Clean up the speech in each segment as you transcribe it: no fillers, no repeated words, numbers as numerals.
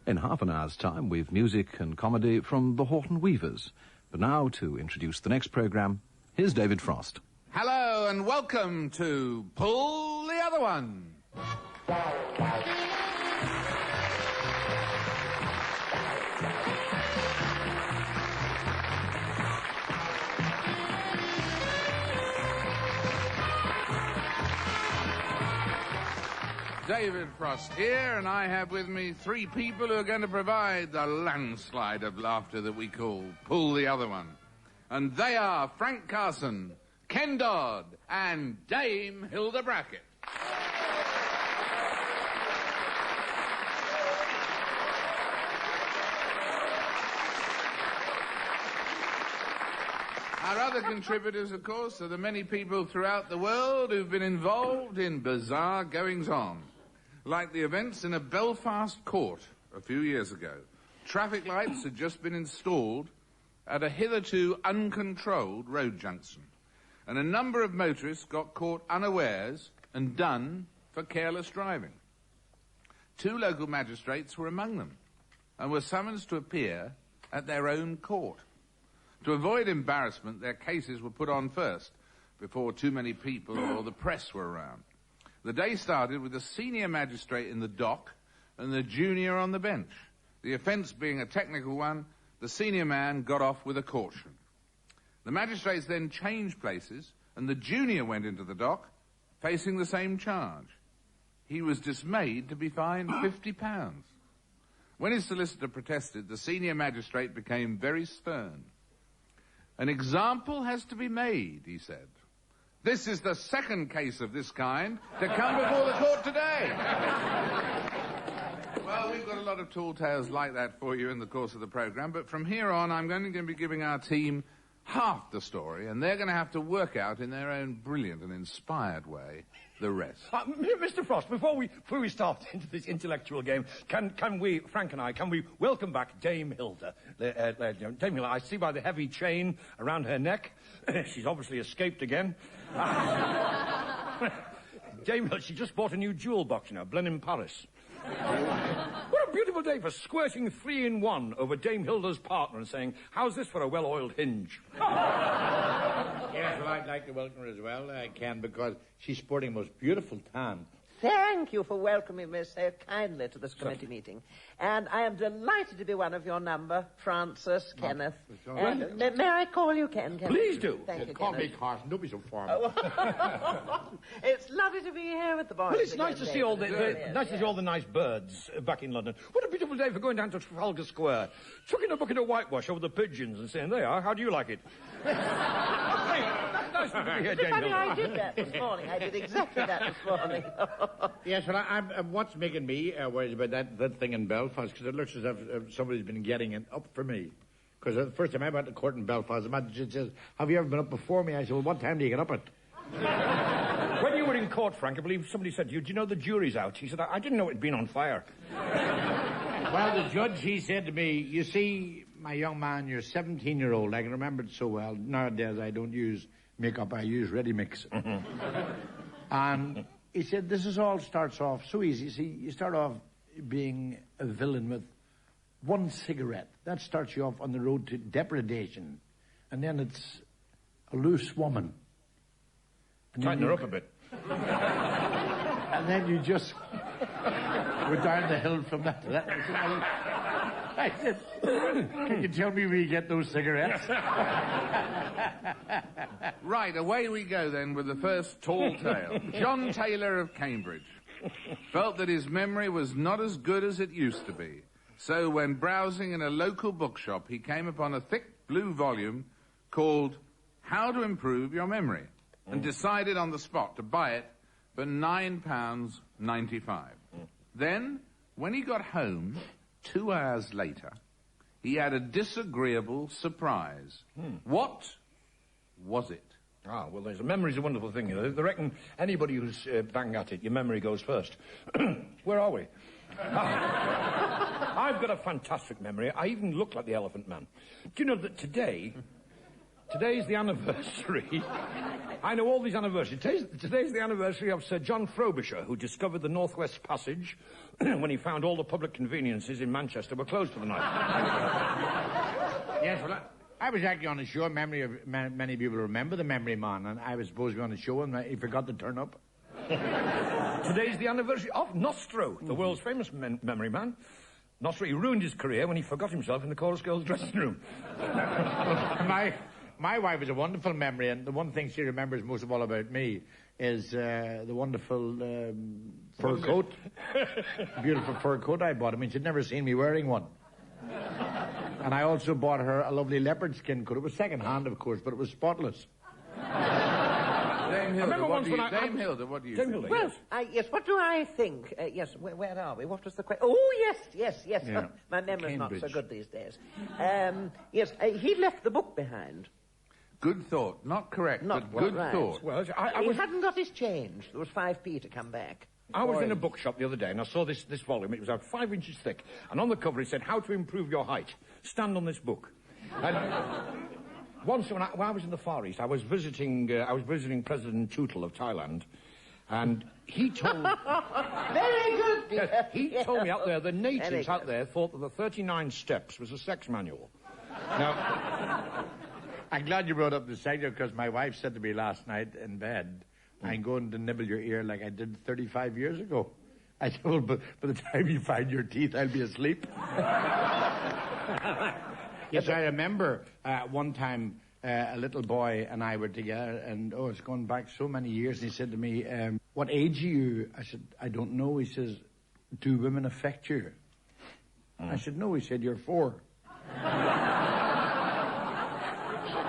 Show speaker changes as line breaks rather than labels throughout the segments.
In half an hour's time, with music and comedy from the Horton Weavers. But now, to introduce the next programme, here's David Frost.
Hello and welcome to Pull the Other One. David Frost here, and I have with me three people who are going to provide the landslide of laughter that we call Pull the Other One. And they are Frank Carson, Ken Dodd, and Dame Hilda Brackett. Our other contributors, of course, are the many people throughout the world who've been involved in bizarre goings-on, like the events in a Belfast court a few years ago. Traffic lights had just been installed at a hitherto uncontrolled road junction, and a number of motorists got caught unawares and done for careless driving. Two local magistrates were among them and were summoned to appear at their own court. To avoid embarrassment, their cases were put on first before too many people or the press were around. The day started with the senior magistrate in the dock and the junior on the bench. The offence being a technical one, the senior man got off with a caution. The magistrates then changed places, and the junior went into the dock, facing the same charge. He was dismayed to be fined £50. When his solicitor protested, the senior magistrate became very stern. An example has to be made, he said. This is the second case of this kind to come before the court today. Well, we've got a lot of tall tales like that for you in the course of the programme, but from here on, I'm going to be giving our team half the story, and they're going to have to work out in their own brilliant and inspired way the rest.
Mr. Frost, before we start into this intellectual game, can we, Frank and I, can we welcome back Dame Hilda? Dame Hilda, I see by the heavy chain around her neck, she's obviously escaped again. Dame Hilda, she just bought a new jewel box, BRENNAN Paris. What a beautiful day for squirting 3-in-1 over Dame Hilda's partner and saying, how's this for a well-oiled hinge?
Yes, well, I'd like to welcome her as well, Ken, because she's sporting a most beautiful tan.
Thank you for welcoming me so kindly to this committee meeting. And I am delighted to be one of your number, Francis, Kenneth. And may I call you Ken?
Please do.
Thank you,
Call
Kenneth.
me Carson. Don't be so formal.
It's lovely to be here with the boys.
Well, it's
again,
nice to see all the nice birds back in London. What a beautiful day for going down to Trafalgar Square, chucking a bucket of whitewash over the pigeons and saying, there you are, how do you like it? Nice to be here, Dame
Funny,
Hilda.
I did that this morning. I did exactly that this morning.
Yes, well, what's making me worried about that thing in Belfast, because it looks as if somebody's been getting it up for me. Because the first time I went to court in Belfast, the magistrate says, have you ever been up before me? I said, well, what time do you get up at?
When you were in court, Frank, I believe somebody said to you, do you know the jury's out? He said, I didn't know it'd been on fire.
Well, the judge, he said to me, you see, my young man, you're 17-year-old. I can remember it so well. Nowadays, I don't use makeup, I use ready mix. And he said, this all starts off so easy. See, you start off being a villain with one cigarette. That starts you off on the road to depredation. And then it's a loose woman.
Tighten her up a bit.
And then you just go down the hill from that to that. I said, can you tell me where you get those cigarettes?
Right, away we go then with the first tall tale. John Taylor of Cambridge felt that his memory was not as good as it used to be. So when browsing in a local bookshop, he came upon a thick blue volume called How to Improve Your Memory and decided on the spot to buy it for £9.95. Then, when he got home, 2 hours later, he had a disagreeable surprise. What was it?
Ah, well, memory's a wonderful thing, They reckon anybody who's bang at it, your memory goes first. Where are we? I've got a fantastic memory. I even look like the Elephant Man. Do you know that today Today's the anniversary. I know all these anniversaries. Today's the anniversary of Sir John Frobisher, who discovered the Northwest Passage when he found all the public conveniences in Manchester were closed for the night.
Yes, well, I was actually on a show. Many people remember the Memory Man, and I was supposed to be on a show, and he forgot to turn up.
Today's the anniversary of Nostro, the world's famous memory man. Nostro, he ruined his career when he forgot himself in the chorus girls' dressing room.
My wife is a wonderful memory, and the one thing she remembers most of all about me is the wonderful fur coat. Beautiful fur coat I bought. I mean, she'd never seen me wearing one. And I also bought her a lovely leopard skin coat. It was second-hand, of course, but it was spotless.
Dame Hilda, what do you think?
Well, yes, what do I think? Yes, where are we? What was the question? Oh, yes.
Yeah.
My memory's
Cambridge.
not so good these days. Yes, he left the book behind.
Good thought. Not correct, but good
right.
thought.
Well,
He hadn't got his change. There was 5p to come back.
I was in a bookshop the other day and I saw this volume. It was about 5 inches thick. And on the cover it said, "How to improve your height. Stand on this book." And once when I was in the Far East, I was visiting President Tootle of Thailand. And he told...
Very good, dear.
Yes, he told me out there, the natives out there thought that the 39 steps was a sex manual. Now...
I'm glad you brought up the sector, because my wife said to me last night in bed, "I'm going to nibble your ear like I did 35 years ago." I said, "Well, but by the time you find your teeth, I'll be asleep." Yes, I remember one time a little boy and I were together, and it's gone back so many years, and he said to me, "What age are you?" I said, "I don't know." He says, "Do women affect you?" I said, "No." He said, "You're 4.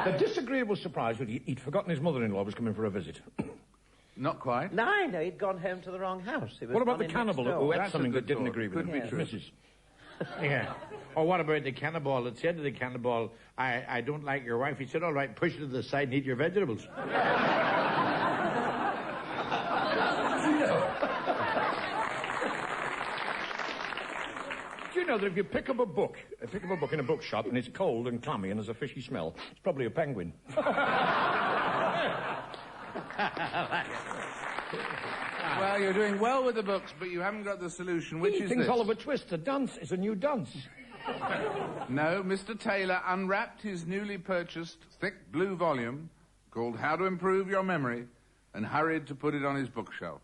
The disagreeable surprise that he'd forgotten his mother-in-law was coming for a visit.
Not quite.
No, I know, he'd gone home to the wrong house. He was
What about the
gone in
cannibal
next
who
door.
ate
That's
something
a
that
good
didn't
thought.
agree with
Could
him?
be true.
Missus.
Yeah. Or what about the cannibal that said to the cannibal, I don't like your wife. He said, "All right, push it to the side and eat your vegetables."
Do you know that if you pick up a book in a bookshop and it's cold and clammy and there's a fishy smell, it's probably a penguin.
Well, you're doing well with the books, but you haven't got the solution. Which
He
is
thinks
this?
Oliver Twist, a dance is a new dance.
No, Mr. Taylor unwrapped his newly purchased thick blue volume called How to Improve Your Memory and hurried to put it on his bookshelf.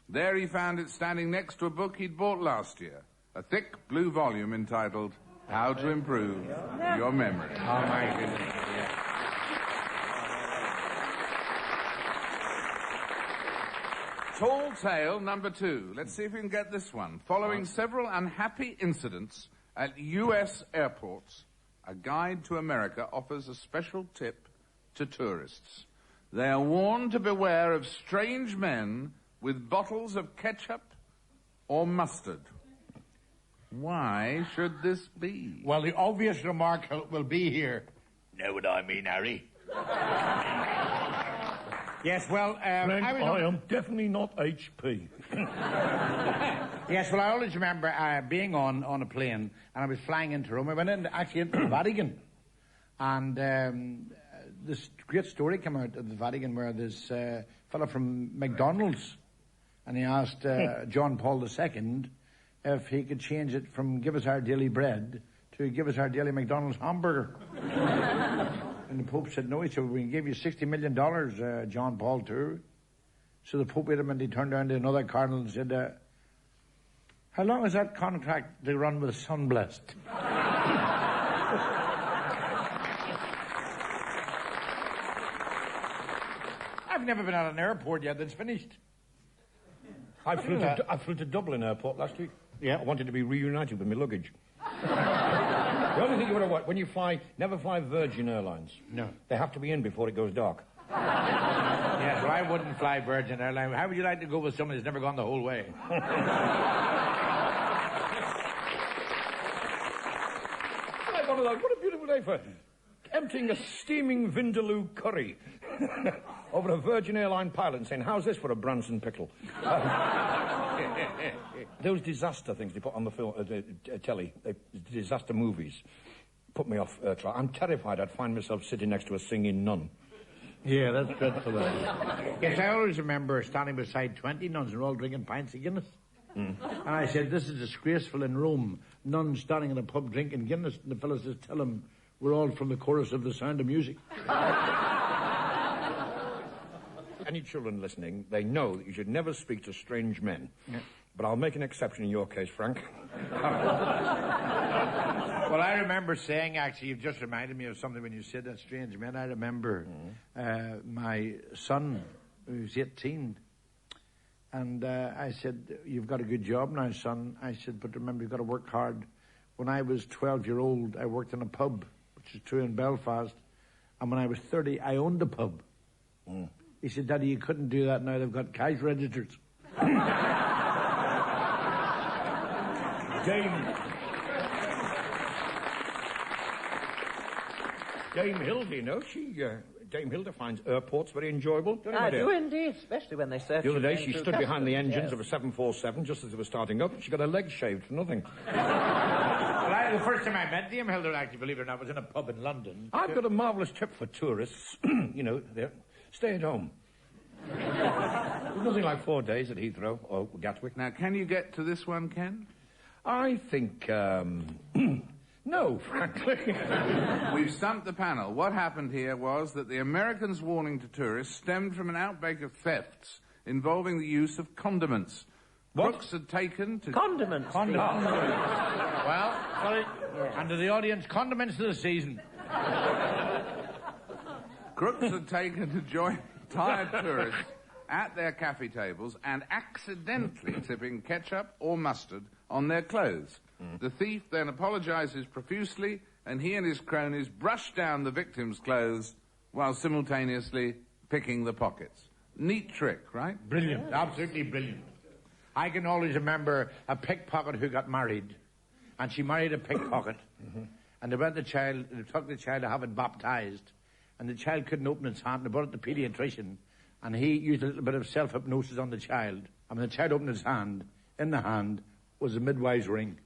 There he found it standing next to a book he'd bought last year, a thick blue volume entitled How to Improve Your Memory.
Oh, my goodness.
Tall tale number 2. Let's see if we can get this one. Following several unhappy incidents at U.S. airports, a guide to America offers a special tip to tourists. They are warned to beware of strange men with bottles of ketchup or mustard. Why should this be?
Well, the obvious remark will be here. Know what I mean, Harry? Yes, well,
Frank, I am definitely not HP.
Yes, well, I always remember being on a plane, and I was flying into Rome. I went into the Vatican, and this great story came out of the Vatican where this fellow from McDonald's, and he asked John Paul II if he could change it from "give us our daily bread" to "give us our daily McDonald's hamburger." And the Pope said no. He said, "We can give you $60 million, John Paul II." So the Pope hit him, and he turned around to another cardinal and said, "How long is that contract to run with Sunblessed?" I've never been at an airport yet that's finished.
I flew to Dublin Airport last week.
Yeah.
I wanted to be reunited with my luggage. The only thing you want to watch, when you fly, never fly Virgin Airlines.
No.
They have to be in before it goes dark.
Yeah, so I wouldn't fly Virgin Airlines. How would you like to go with someone who's never gone the whole way?
Like one of those, what a beautiful day for emptying a steaming Vindaloo curry over a Virgin Airline pilot and saying, "How's this for a Branson pickle?" Those disaster things they put on the film, telly, disaster movies. put me off, Clark. I'm terrified I'd find myself sitting next to a singing nun.
Yeah, that's dreadful. Yes, I always remember standing beside 20 nuns and all drinking pints of Guinness. And I said, this is disgraceful in Rome. Nuns standing in a pub drinking Guinness. And the fellow says, tell them we're all from the chorus of The Sound of Music.
Any children listening, they know that you should never speak to strange men. Yeah. But I'll make an exception in your case, Frank.
Well, I remember saying, actually, you've just reminded me of something when you said that, strange men. I remember my son, who's 18, and I said, you've got a good job now, son. I said, but remember, you've got to work hard. When I was 12-year-old, I worked in a pub, which is true in Belfast, and when I was 30, I owned a pub. He said, Daddy, you couldn't do that now. They've got cash registers.
Dame Hilda, you know, Dame Hilda finds airports very enjoyable.
I do indeed, especially when they search.
The other day, she stood behind the engines of a 747 just as they were starting up. She got her legs shaved for nothing.
Well, the first time I met Dame Hilda, actually, believe it or not, was in a pub in London.
I've got a marvellous tip for tourists. You know, stay at home. There's nothing like 4 days at Heathrow or Gatwick.
Now, can you get to this one, Ken?
I think, no, frankly.
We've stumped the panel. What happened here was that the Americans' warning to tourists stemmed from an outbreak of thefts involving the use of condiments.
What?
Crooks had taken to...
Condiments.
Well, sorry. Yes. And to the audience, condiments of the season.
Crooks had taken to join tired tourists at their cafe tables and accidentally tipping ketchup or mustard on their clothes. The thief then apologizes profusely, and he and his cronies brush down the victim's clothes while simultaneously picking the pockets. Neat trick, right?
Brilliant. Absolutely brilliant. I can always remember a pickpocket who got married, and she married a pickpocket, and they took the child to have it baptized, and the child couldn't open its hand, and they brought it to the pediatrician, and he used a little bit of self-hypnosis on the child, and when the child opened his hand, in the hand was a midwife's ring.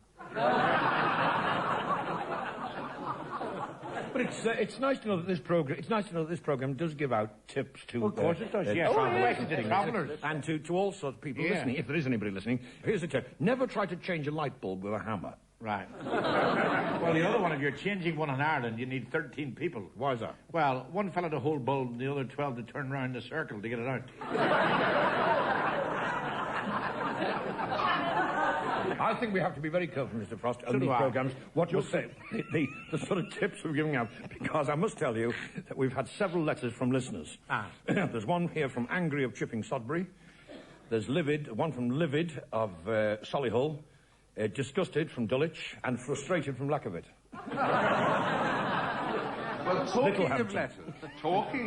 But it's nice to know that this program does give out tips to...
Of course it does, yes.
Travellers. And to all sorts of people listening, if there is anybody listening. Here's the tip. Never try to change a light bulb with a hammer.
Right. Well, the other one, if you're changing one in Ireland, you need 13 people.
Why is that?
Well, one fella to hold bulb and the other 12 to turn round the circle to get it out.
I think we have to be very careful, Mr. Frost, on these programmes. What you'll say, the sort of tips we're giving out, because I must tell you that we've had several letters from listeners. There's one here from Angry of Chipping Sodbury. There's one from Livid of Solihull. Disgusted from Dulwich, and frustrated from lack of it.
Well, talking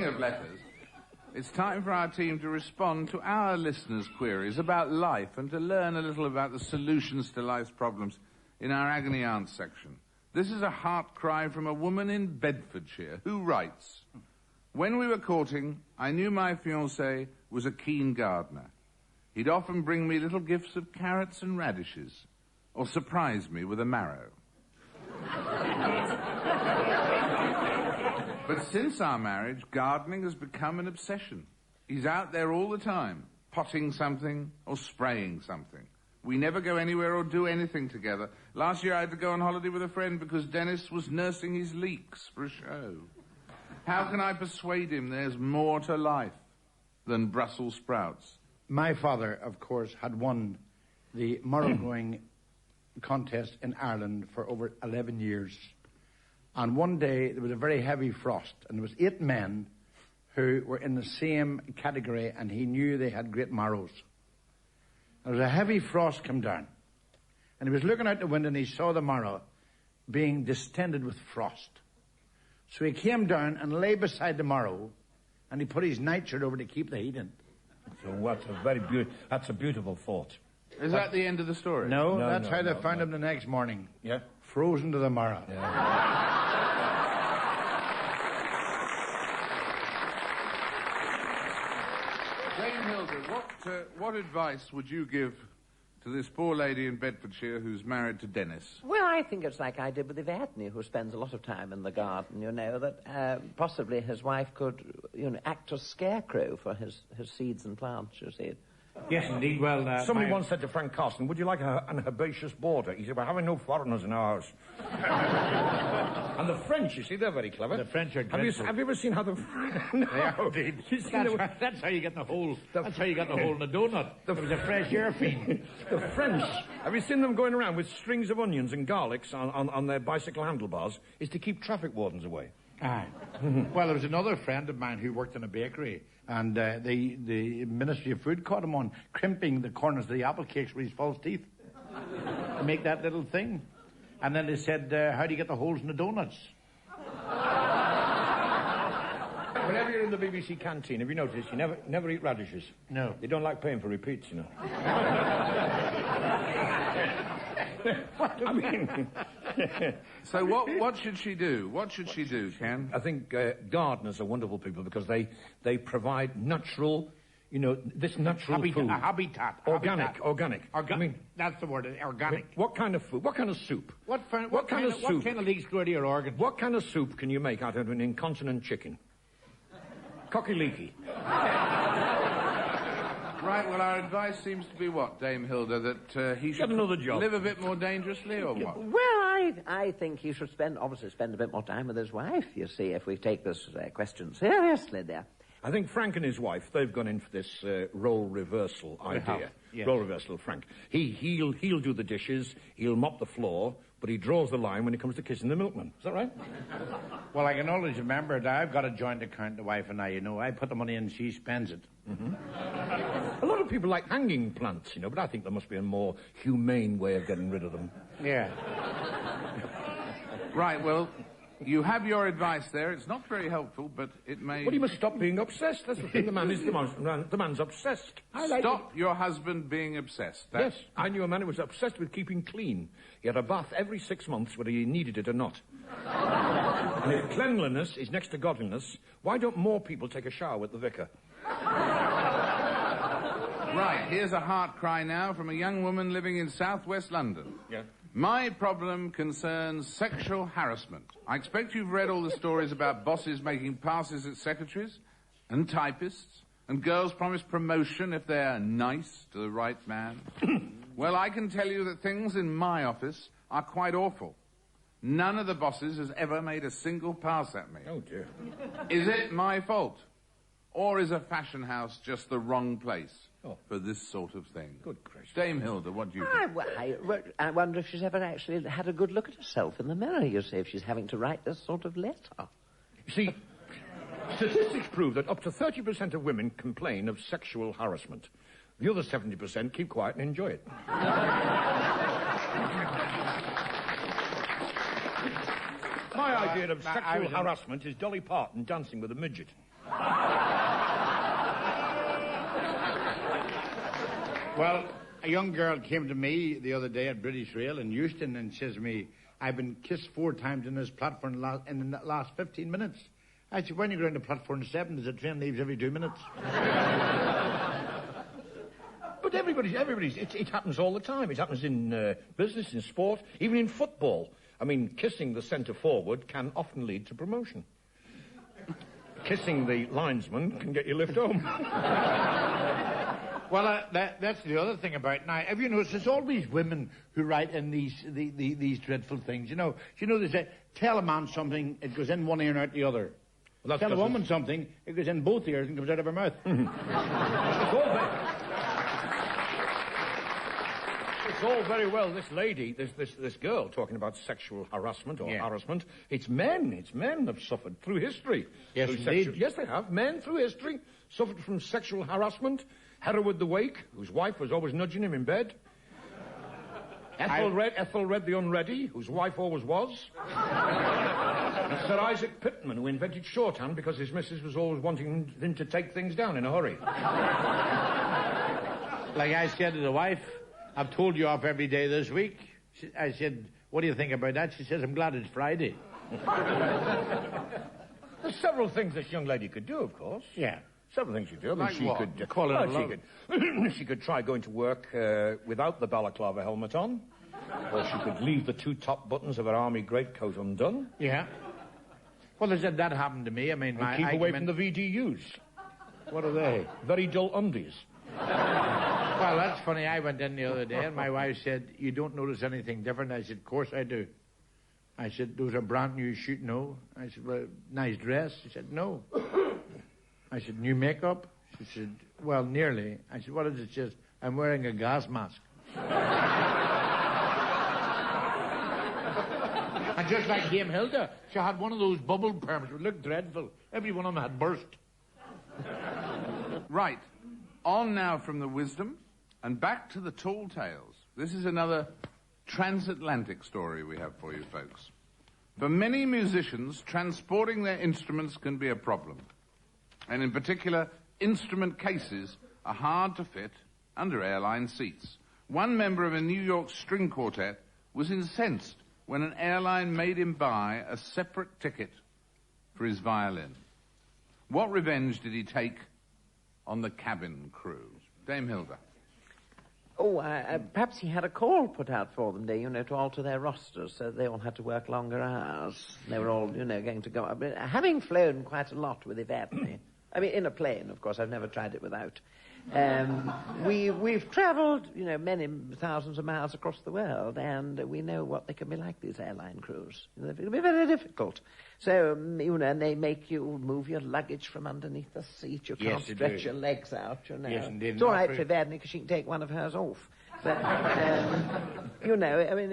of letters, it's time for our team to respond to our listeners' queries about life and to learn a little about the solutions to life's problems in our Agony Aunt section. This is a heart cry from a woman in Bedfordshire who writes, when we were courting, I knew my fiancé was a keen gardener. He'd often bring me little gifts of carrots and radishes, or surprise me with a marrow. But since our marriage, gardening has become an obsession. He's out there all the time, potting something or spraying something. We never go anywhere or do anything together. Last year I had to go on holiday with a friend because Dennis was nursing his leaks for a show. How can I persuade him there's more to life than Brussels sprouts?
My father, of course, had won the marrow growing contest in Ireland for over 11 years. And one day there was a very heavy frost, and there was 8 men who were in the same category, and he knew they had great marrows. There was a heavy frost come down, and he was looking out the window and he saw the marrow being distended with frost. So he came down and lay beside the marrow, and he put his nightshirt over to keep the heat in.
So that's a beautiful thought.
Is that the end of the story?
No, that's how they found him the next morning.
Yeah?
Frozen to the marrow.
Yeah.
Dame Hilda, what advice would you give to this poor lady in Bedfordshire who's married to Dennis?
Well, I think it's like I did with Evadne, who spends a lot of time in the garden, you know, that possibly his wife could, you know, act as scarecrow for his seeds and plants, you see.
Yes, indeed. Well,
Somebody once said to Frank Carson, would you like an herbaceous border? He said, we're having no foreigners in our house. And the French, you see, they're very clever.
The French are dreadful.
Have you ever seen how the... No.
They are indeed. That's how you get the hole. That's how you get the hole in the donut. There was a fresh air fiend.
The French, have you seen them going around with strings of onions and garlics on their bicycle handlebars? Is to keep traffic wardens away.
Aye. Well, there was another friend of mine who worked in a bakery, and the Ministry of Food caught him on crimping the corners of the apple cakes with his false teeth to make that little thing. And then they said, how do you get the holes in the donuts?
Whenever you're in the BBC canteen, have you noticed, you never eat radishes?
No.
They don't like paying for repeats, you know. I mean...
So what should she do? What should she do, Ken?
I think gardeners are wonderful people because they provide natural, you know, this natural food.
A habitat.
Organic.
I mean, that's the word, organic.
What kind of food? What kind of soup?
What kind of leaks go to your organ?
What kind of soup can you make out of an incontinent chicken? Cocky leaky.
Right, well, our advice seems to be what, Dame Hilda, that he should
another job.
Live a bit more dangerously, or what?
Well, I think he should obviously spend a bit more time with his wife, you see, if we take this question seriously there.
I think Frank and his wife, they've gone in for this role reversal idea.
Yes.
Role reversal, Frank. He'll do the dishes, he'll mop the floor, but he draws the line when it comes to kissing the milkman. Is that right?
Well, I can always remember that I've got a joint account, the wife and I, you know. I put the money in, she spends it.
A lot of people like hanging plants, you know, but I think there must be a more humane way of getting rid of them.
Yeah.
Right, well, you have your advice there. It's not very helpful, but it may...
Well, you must stop being obsessed. That's the thing. The man's obsessed.
Stop your husband being obsessed.
Yes, I knew a man who was obsessed with keeping clean. He had a bath every 6 months, whether he needed it or not. And if cleanliness is next to godliness, why don't more people take a shower with the vicar?
Right, here's a heart cry now from a young woman living in southwest London.
Yeah.
My problem concerns sexual harassment. I expect you've read all the stories about bosses making passes at secretaries and typists, and girls promise promotion if they're nice to the right man. Well, I can tell you that things in my office are quite awful. None of the bosses has ever made a single pass at me.
Oh, dear.
Is it my fault? Or is a fashion house just the wrong place for this sort of thing?
Good gracious.
Dame Hilda, what do you think?
I wonder if she's ever actually had a good look at herself in the mirror, you see, if she's having to write this sort of letter.
You see, statistics prove that up to 30% of women complain of sexual harassment. The other 70% keep quiet and enjoy it. My idea of sexual harassment is Dolly Parton dancing with a midget.
Well, a young girl came to me the other day at British Rail in Euston and says to me, I've been kissed 4 times in this platform in the last 15 minutes. I said, when you go down to platform 7, there's a train leaves every 2 minutes.
But it happens all the time. It happens in business, in sport, even in football. I mean, kissing the centre forward can often lead to promotion. Kissing the linesman can get you lift home.
Well, that's the other thing about it. Now, have you noticed there's always women who write in these dreadful things, you know? They say, tell a man something, it goes in one ear and out the other.
Well,
tell a woman something, it goes in both ears and comes out of her mouth.
It's all very well, this lady, this girl talking about sexual harassment or harassment. It's men have suffered through history.
Yes, indeed.
Yes, they have. Men through history suffered from sexual harassment. Hereward the Wake, whose wife was always nudging him in bed. Ethelred the Unready, whose wife always was. And Sir Isaac Pitman, who invented shorthand because his missus was always wanting him to take things down in a hurry.
Like I said to the wife, I've told you off every day this week. I said, what do you think about that? She says, I'm glad it's Friday.
There's several things this young lady could do, of course.
Yeah.
Several things she could do. I mean,
Like
she
what?
could
Call it a
she could she could try going to work without the balaclava helmet on, or she could leave the two top buttons of her army greatcoat undone.
Yeah. Well, they said that happened to me. I mean,
And keep away from the VDUs.
What are they?
Very dull undies.
Well, that's funny. I went in the other day and my wife said, "You don't notice anything different?" I said, "Of course I do." I said, "Those are brand new shoes." No. I said, "Well, nice dress." She said, "No." I said, "New makeup?" She said, "Well, nearly." I said, "What is it?" She says, "I'm wearing a gas mask." And just like Dame Hilda, she had one of those bubble perms. It looked dreadful. Every one of them had burst.
Right. On now from the wisdom and back to the tall tales. This is another transatlantic story we have for you folks. For many musicians, transporting their instruments can be a problem. And in particular, instrument cases are hard to fit under airline seats. One member of a New York string quartet was incensed when an airline made him buy a separate ticket for his violin. What revenge did he take on the cabin crew? Dame Hilda.
Oh, perhaps he had a call put out for them, to alter their rosters so they all had to work longer hours. They were all, going to go. But having flown quite a lot with Evadne, I mean, in a plane, of course, I've never tried it without. We've travelled, many thousands of miles across the world, and we know what they can be like, these airline crews. They can be very difficult. So, and they make you move your luggage from underneath the seat. You can't stretch your legs out,
Yes, indeed.
It's all right for Evadne because she can take one of hers off. But, I mean,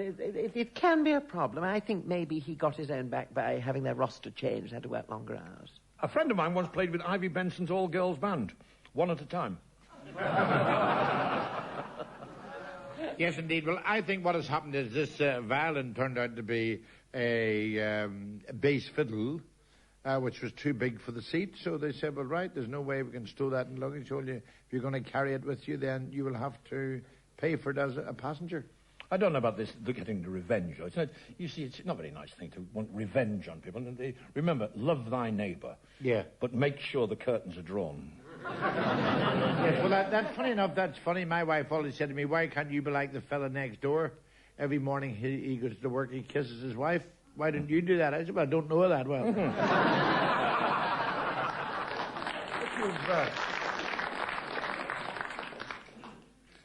it can be a problem. I think maybe he got his own back by having their roster changed, had to work longer hours.
A friend of mine once played with Ivy Benson's all-girls band, one at a time.
Yes, indeed. Well, I think what has happened is this violin turned out to be a bass fiddle, which was too big for the seat. So they said, well, right, there's no way we can stow that in luggage. So if you're going to carry it with you, then you will have to pay for it as a passenger.
I don't know about this, getting the revenge. It's not, you see, it's not a very nice thing to want revenge on people. And remember, love thy neighbour.
Yeah.
But make sure the curtains are drawn.
Yes, well, that's funny enough. That's funny. My wife always said to me, why can't you be like the fella next door? Every morning he goes to work, he kisses his wife. Why didn't you do that? I said, well, I don't know her that well.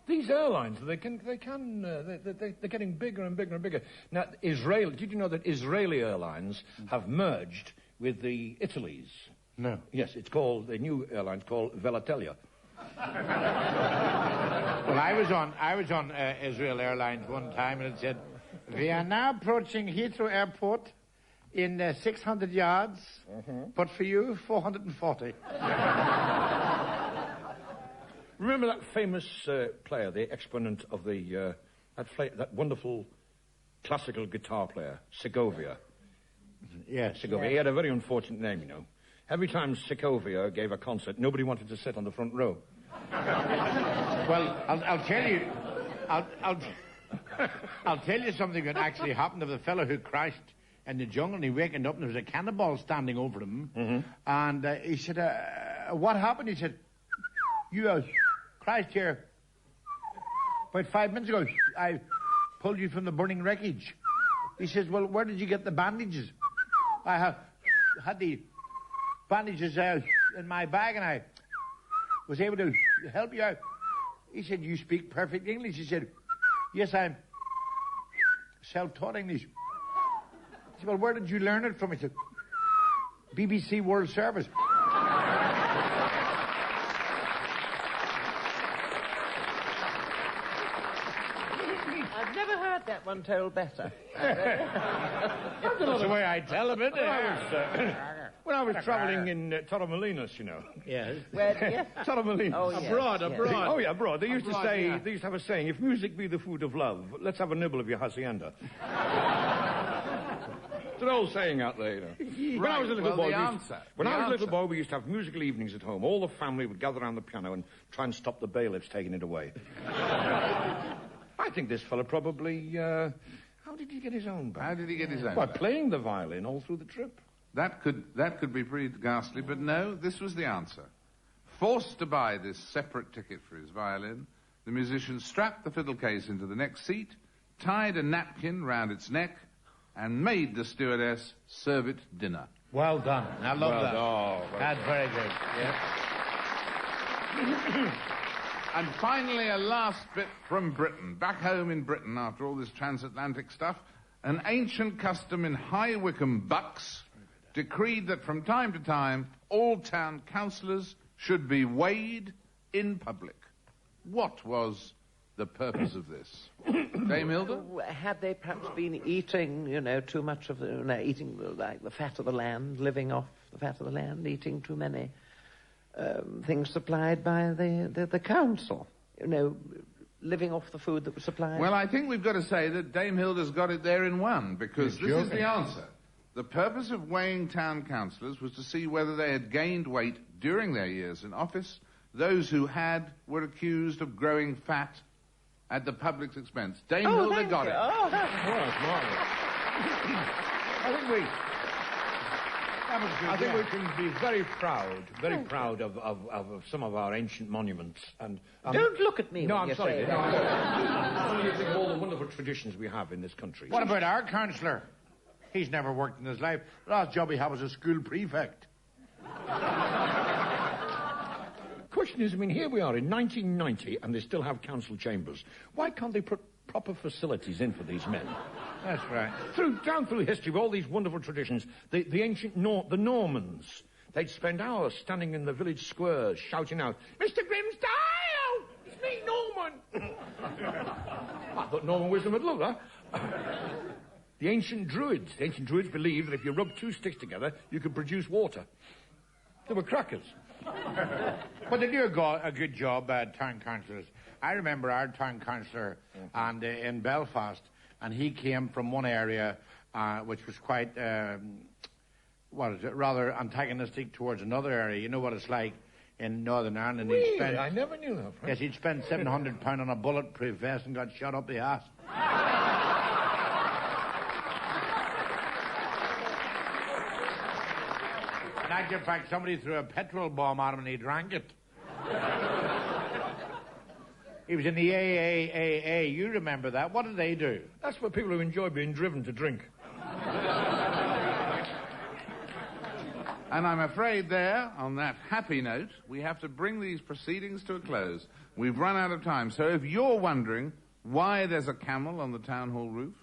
These airlines, they're getting bigger and bigger and bigger. Now, did you know that Israeli airlines have merged with the Italy's?
No.
Yes, the new airline's called Velatelia.
Well, I was on Israel Airlines one time, and it said, we are now approaching Heathrow Airport in 600 yards, but for you, 440.
Remember that famous player, the exponent of that wonderful classical guitar player, Segovia?
Yes.
Segovia. He had a very unfortunate name, Every time Segovia gave a concert, nobody wanted to sit on the front row.
Well, I'll tell you, I'll tell you something that actually happened to the fellow who crashed in the jungle, and he wakened up and there was a cannonball standing over him, and he said, what happened? He said, you crashed here about 5 minutes ago. I pulled you from the burning wreckage. He says, well, where did you get the bandages? I had the bandages in my bag, and I was able to help you out. He said, you speak perfect English. He said, yes, I'm self-taught English. He said, well, where did you learn it from? He said, BBC World Service.
I've never heard that one told better.
That's the way I tell him, isn't it?
When I was travelling in Torremolinos,
Yes.
Where,
Torremolinos.
Oh, yes,
Abroad.
Oh, yeah, abroad. They used to
Abroad,
say,
yeah.
they used to have a saying, if music be the food of love, let's have a nibble of your hacienda. It's an old saying out there, When I was a little boy, we used to have musical evenings at home. All the family would gather around the piano and try and stop the bailiffs taking it away. I think this fella probably, how did he get his own back?
How did he get his own
By
back?
playing the violin all through the trip.
That could be pretty ghastly, but no, this was the answer. Forced to buy this separate ticket for his violin, the musician strapped the fiddle case into the next seat, tied a napkin round its neck, and made the stewardess serve it dinner.
Well done. I love that.
Oh,
That's very good. Yeah.
And finally, a last bit from Britain. Back home in Britain, after all this transatlantic stuff, an ancient custom in High Wycombe, Bucks, decreed that from time to time, all town councillors should be weighed in public. What was the purpose of this? Dame Hilda?
Had they perhaps been eating, too much of eating like the fat of the land, living off the fat of the land, eating too many things supplied by the council, living off the food that was supplied?
Well, I think we've got to say that Dame Hilda's got it there in one, because this is the answer. The purpose of weighing town councillors was to see whether they had gained weight during their years in office. Those who had were accused of growing fat at the public's expense. Dame Hilda got it.
Oh, that's
marvellous. I think we can be very proud of some of our ancient monuments. And
don't look at me.
No,
when
I'm sorry.
Say
When you think of all the wonderful traditions we have in this country.
What about our councillor? He's never worked in his life. The last job he had was a school prefect.
Question is, here we are in 1990 and they still have council chambers. Why can't they put proper facilities in for these men?
That's right.
Down through history of all these wonderful traditions, the ancient the Normans, they'd spend hours standing in the village squares shouting out, Mr. Grimsdale! It's me, Norman! I thought Norman Wisdom would love that. The ancient Druids believed that if you rub two sticks together, you could produce water. They were crackers.
But they do a good job, town councillors. I remember our town councillor in Belfast, and he came from one area which was quite, rather antagonistic towards another area. You know what it's like in Northern Ireland. And
really? I never knew that.
Yes, he'd spent £700 on a bulletproof vest and got shot up the ass. In actual fact, somebody threw a petrol bomb at him and he drank it. He was in the AAAA. You remember that? What did they do?
That's for people who enjoy being driven to drink.
And I'm afraid there, on that happy note, we have to bring these proceedings to a close. We've run out of time. So if you're wondering why there's a camel on the town hall roof,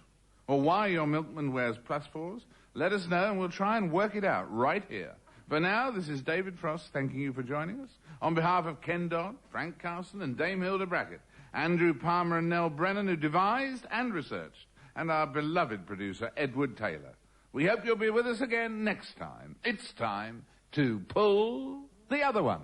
or why your milkman wears +4s, let us know and we'll try and work it out right here. For now, this is David Frost thanking you for joining us. On behalf of Ken Dodd, Frank Carson and Dame Hilda Brackett, Andrew Palmer and Nell Brennan, who devised and researched, and our beloved producer, Edward Taylor. We hope you'll be with us again next time. It's time to pull the other one.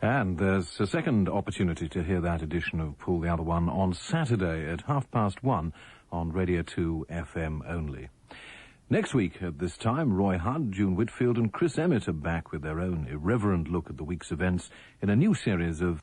And there's a second opportunity to hear that edition of Pull the Other One on Saturday at 1:30 on Radio 2 FM only. Next week at this time, Roy Hudd, June Whitfield and Chris Emmett are back with their own irreverent look at the week's events in a new series of